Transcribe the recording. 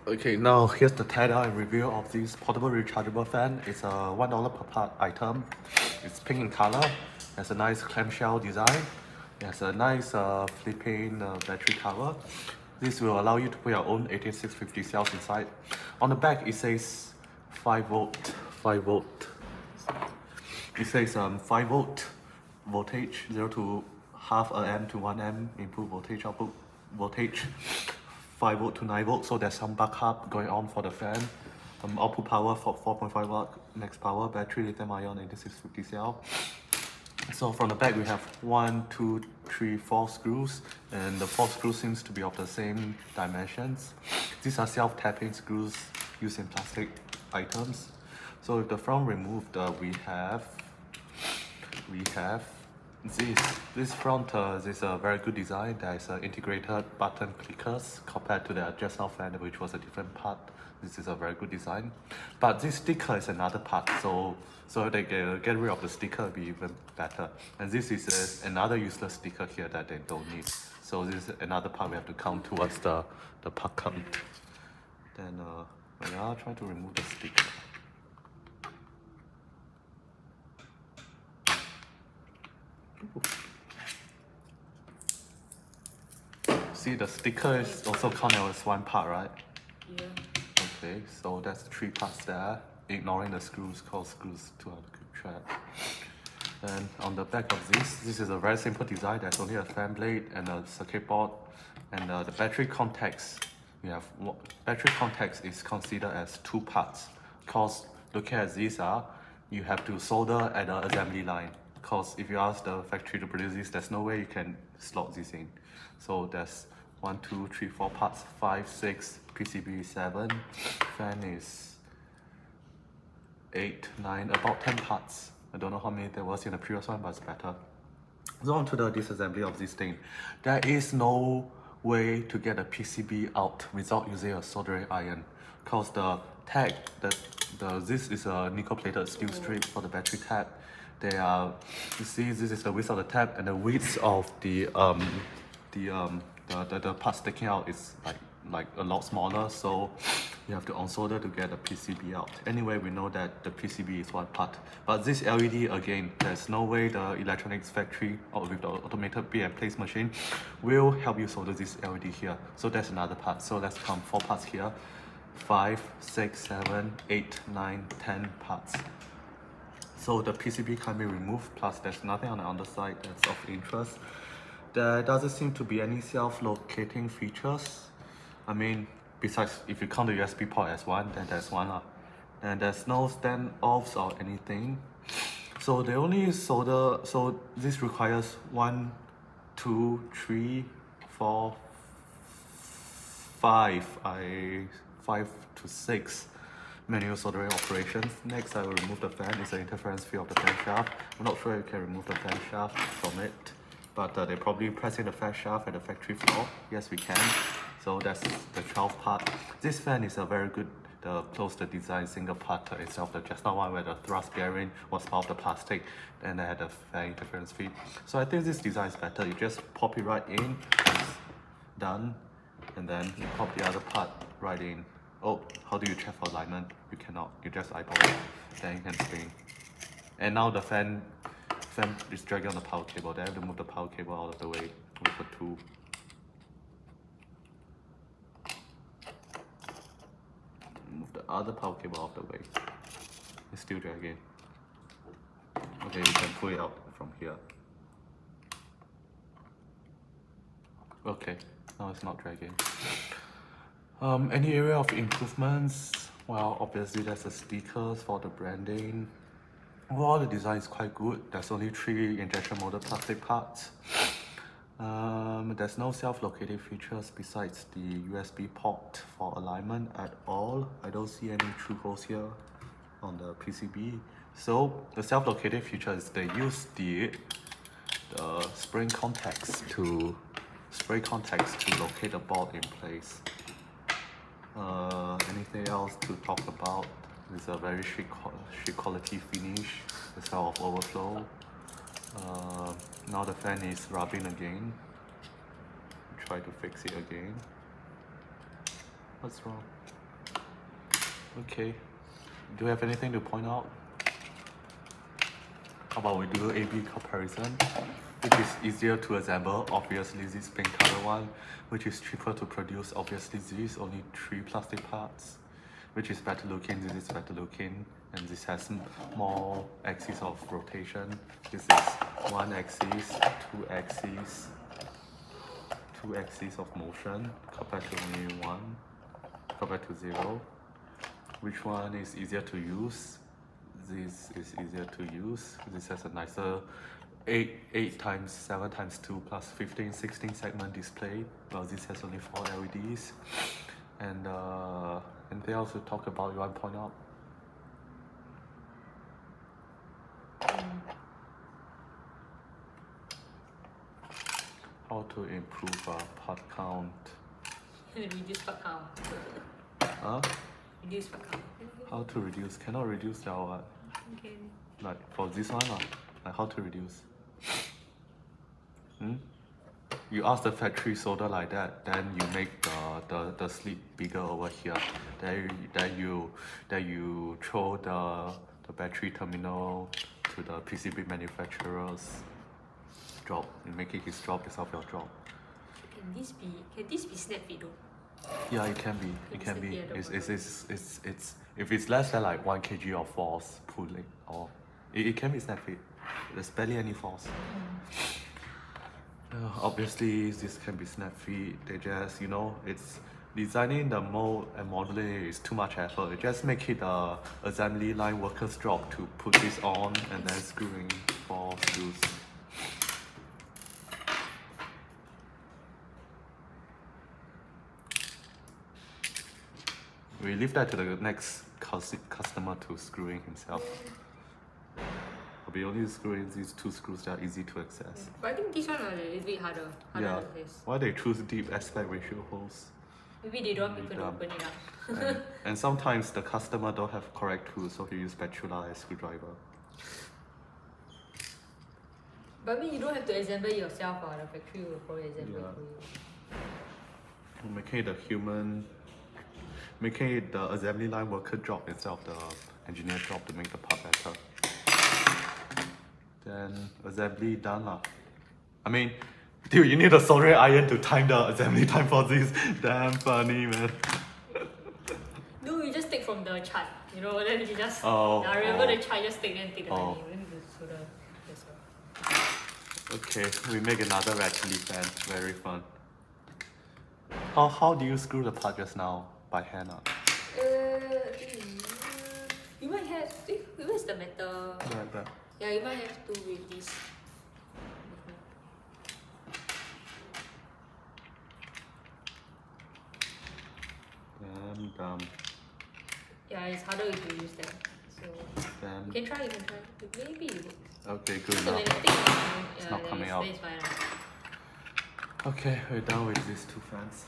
Okay, now here's the teardown and review of this portable rechargeable fan. It's a $1 per part item. It's pink in color. Has a nice clamshell design. It has a nice flipping battery cover. This will allow you to put your own 18650 cells inside. On the back it says 5 volt. It says 5 volt voltage, 0 to half a amp to 1 amp input voltage, output voltage. 5 volt to 9 volt, so there's some backup going on for the fan. Output power for 4.5 watt, max power, battery, lithium ion 8650 cell. So from the back we have 1, 2, 3, 4 screws, and the 4th screw seems to be of the same dimensions. These are self-tapping screws used in plastic items. So with the front removed, we have this front is a very good design. There is integrated button clickers compared to the just now fan, which was a different part. This is a very good design, but this sticker is another part, so they get rid of the sticker, will be even better. And this is another useless sticker here that they don't need, so this is another part we have to count towards the part count. Then I'll try to remove the sticker. See, the sticker is also counted as one part, right? Yeah. Okay, so that's 3 parts there, ignoring the screws, called screws to have a good track. And on the back of this is a very simple design. There's only a fan blade and a circuit board, and the battery contacts. We have battery contacts is considered as 2 parts, because looking at these you have to solder at the assembly line. Because if you ask the factory to produce this, there's no way you can slot this in. So there's 1, 2, 3, 4 parts, 5, 6, PCB 7, fan is 8, 9, about 10 parts. I don't know how many there was in the previous one, but it's better. So on to the disassembly of this thing. There is no way to get a PCB out without using a soldering iron, because the tag, this is a nickel-plated steel strip for the battery tab. They are, you see, this is the width of the tab, and the width of the part sticking out is like a lot smaller, so you have to unsolder to get the PCB out. Anyway, we know that the PCB is one part, but this LED, again, there's no way the electronics factory or with the automated pick and place machine will help you solder this LED here. So that's another part. So let's count 4 parts here. 5, 6, 7, 8, 9, 10 parts. So the PCB can be removed, plus there's nothing on the underside that's of interest. There doesn't seem to be any self-locating features. I mean, besides, if you count the USB port as one, then there's one. And there's no standoffs or anything. So they only solder, so this requires 1, 2, 3, 4, 5 to 6 manual soldering operations. Next, I will remove the fan. It's an interference field of the fan shaft. I'm not sure you can remove the fan shaft from it, but they probably pressing the fan shaft at the factory floor. Yes, we can. So that's the 12th part. This fan is a very good closed design single part itself. The just now one where the thrust bearing was part of the plastic, and they had a fan interference feed. So I think this design is better. You just pop it right in, it's done, and then you pop the other part right in. Oh, how do you check for alignment? You cannot. You just eyeball it, then you can spin. And now the fan is dragging on the power cable. They have to move the power cable out of the way with a tool. Move the other power cable out of the way. It's still dragging. Okay, you can pull it out from here. Okay, now it's not dragging. Any area of improvements? Well, obviously there's the stickers for the branding. Overall, the design is quite good. There's only 3 injection molded plastic parts. There's no self-locating features besides the USB port for alignment at all. I don't see any true holes here on the PCB. So the self-locating feature is they use the spray contacts to locate the board in place. Anything else to talk about? It's a very chic quality finish. It's out of overflow. Now the fan is rubbing again. Try to fix it again. What's wrong? Okay. Do you have anything to point out? How about we do A/B comparison? Which is easier to assemble? Obviously this pink color one. Which is cheaper to produce? Obviously this, only 3 plastic parts. Which is better looking? This is better looking. And this has more axes of rotation. This is 1 axis, 2 axes, 2 axes of motion compared to only 1, compared to 0. Which one is easier to use? This is easier to use. This has a nicer 8 times 7 times 2 plus 15, 16 segment display. Well, this has only 4 LEDs. And they also talk about, you want to point out? How to improve part count. Reduce part count. Huh? Reduce part count. How to reduce? Cannot reduce that what? Okay. Like for this one, like how to reduce? You ask the factory solder like that, then you make the slit bigger over here. Then you throw the battery terminal to the PCB manufacturer's job. You make it his job instead of your job. Can this be snap fit though? Yeah, it can be. It can be. It's if it's less than like 1 kg of force pulling, or it can be snap fit. There's barely any force. Obviously, this can be snap fit. They just, you know, it's designing the mold and modeling is too much effort. You just make it a assembly line worker's job to put this on and then screwing 4 screws. We leave that to the next customer to screwing himself. We only screwing these 2 screws that are easy to access. But I think this one is a bit harder Yeah. to access. Why they choose deep aspect ratio holes? Maybe they don't want people to open it up. and sometimes the customer don't have correct tools, so he use spatula as screwdriver. But I mean, you don't have to assemble it yourself, or the factory will probably assemble it for you. Making it the assembly line worker job instead of the engineer job to make the part better. Then assembly done lah. I mean, dude, you need a soldering iron to time the assembly time for this. Damn funny, man. No, you just take from the chart, you know, then you just I remember the chart, just take the timing. Then you solder yourself. Okay, we make another ratchet fan. Very fun. How do you screw the part just now? By hand? You might have. Where's the metal? Right there. Yeah, you might have to with this. And yeah, it's harder if you use that. So you can try. Maybe it works. Okay, good So enough. It's not coming out. It's fine. Okay, we're done with these 2 fans.